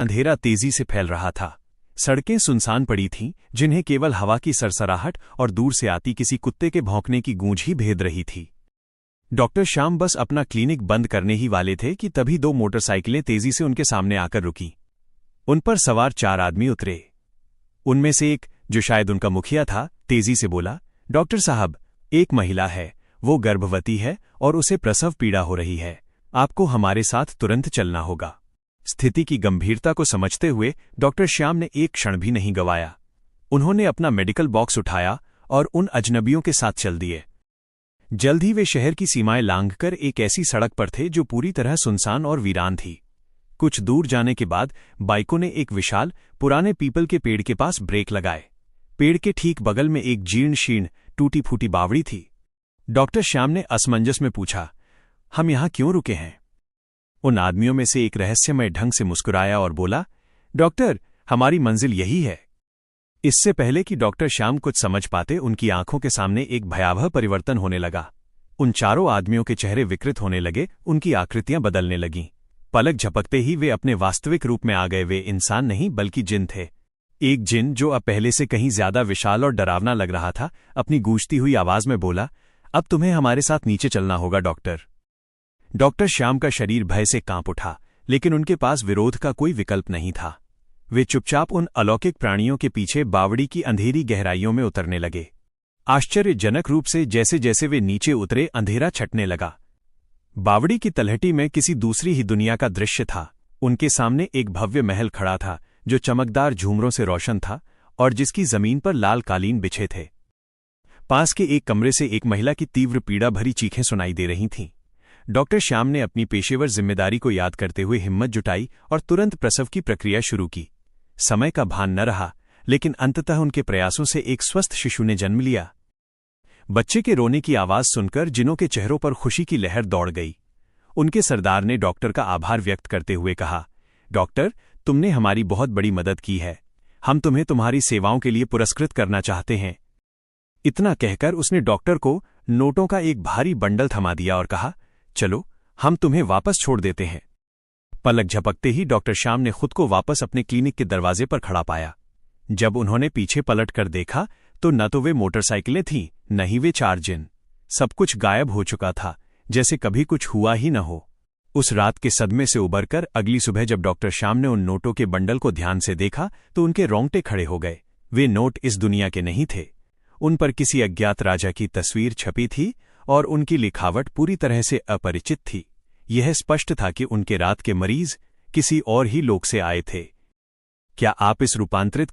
अंधेरा तेजी से फैल रहा था। सड़कें सुनसान पड़ी थीं, जिन्हें केवल हवा की सरसराहट और दूर से आती किसी कुत्ते के भौंकने की गूंज ही भेद रही थी। डॉक्टर श्याम बस अपना क्लिनिक बंद करने ही वाले थे कि तभी 2 मोटरसाइकिलें तेजी से उनके सामने आकर रुकीं। उन पर सवार 4 आदमी उतरे। उनमें से एक, जो शायद उनका मुखिया था, तेजी से बोला, डॉक्टर साहब, एक महिला है, वो गर्भवती है और उसे प्रसव पीड़ा हो रही है। आपको हमारे साथ तुरंत चलना होगा। स्थिति की गंभीरता को समझते हुए डॉक्टर श्याम ने एक क्षण भी नहीं गंवाया। उन्होंने अपना मेडिकल बॉक्स उठाया और उन अजनबियों के साथ चल दिए। जल्द ही वे शहर की सीमाएं लांघकर एक ऐसी सड़क पर थे जो पूरी तरह सुनसान और वीरान थी। कुछ दूर जाने के बाद बाइकों ने एक विशाल, पुराने पीपल के पेड़ के पास ब्रेक लगाए। पेड़ के ठीक बगल में एक जीर्ण शीर्ण, टूटी फूटी बावड़ी थी। डॉक्टर श्याम ने असमंजस में पूछा, हम यहां क्यों रुके हैं? उन आदमियों में से एक रहस्यमय ढंग से मुस्कुराया और बोला, डॉक्टर, हमारी मंजिल यही है। इससे पहले कि डॉक्टर श्याम कुछ समझ पाते, उनकी आंखों के सामने एक भयावह परिवर्तन होने लगा। उन चारों आदमियों के चेहरे विकृत होने लगे, उनकी आकृतियां बदलने लगीं। पलक झपकते ही वे अपने वास्तविक रूप में आ गए। वे इंसान नहीं बल्कि जिन थे। एक जिन, जो अब पहले से कहीं ज्यादा विशाल और डरावना लग रहा था, अपनी गूंजती हुई आवाज में बोला, अब तुम्हें हमारे साथ नीचे चलना होगा डॉक्टर। डॉक्टर श्याम का शरीर भय से कांप उठा, लेकिन उनके पास विरोध का कोई विकल्प नहीं था। वे चुपचाप उन अलौकिक प्राणियों के पीछे बावड़ी की अंधेरी गहराइयों में उतरने लगे। आश्चर्यजनक रूप से जैसे जैसे वे नीचे उतरे, अंधेरा छटने लगा। बावड़ी की तलहटी में किसी दूसरी ही दुनिया का दृश्य था। उनके सामने एक भव्य महल खड़ा था, जो चमकदार झूमरों से रोशन था और जिसकी जमीन पर लाल कालीन बिछे थे। पास के एक कमरे से एक महिला की तीव्र पीड़ा भरी चीखें सुनाई दे रही थीं। डॉक्टर श्याम ने अपनी पेशेवर जिम्मेदारी को याद करते हुए हिम्मत जुटाई और तुरंत प्रसव की प्रक्रिया शुरू की। समय का भान न रहा, लेकिन अंततः उनके प्रयासों से एक स्वस्थ शिशु ने जन्म लिया। बच्चे के रोने की आवाज सुनकर जिनों के चेहरों पर खुशी की लहर दौड़ गई। उनके सरदार ने डॉक्टर का आभार व्यक्त करते हुए कहा, डॉक्टर, तुमने हमारी बहुत बड़ी मदद की है। हम तुम्हें तुम्हारी सेवाओं के लिए पुरस्कृत करना चाहते हैं। इतना कहकर उसने डॉक्टर को नोटों का एक भारी बंडल थमा दिया और कहा, चलो, हम तुम्हें वापस छोड़ देते हैं। पलक झपकते ही डॉक्टर श्याम ने खुद को वापस अपने क्लिनिक के दरवाजे पर खड़ा पाया। जब उन्होंने पीछे पलट कर देखा तो न तो वे मोटरसाइकिलें थीं, न ही वे 4 जिन। सब कुछ गायब हो चुका था, जैसे कभी कुछ हुआ ही न हो। उस रात के सदमे से उबरकर अगली सुबह जब डॉक्टर श्याम ने उन नोटों के बंडल को ध्यान से देखा तो उनके रोंगटे खड़े हो गए। वे नोट इस दुनिया के नहीं थे। उन पर किसी अज्ञात राजा की तस्वीर छपी थी और उनकी लिखावट पूरी तरह से अपरिचित थी। यह स्पष्ट था कि उनके रात के मरीज किसी और ही लोक से आए थे। क्या आप इस रूपांतरित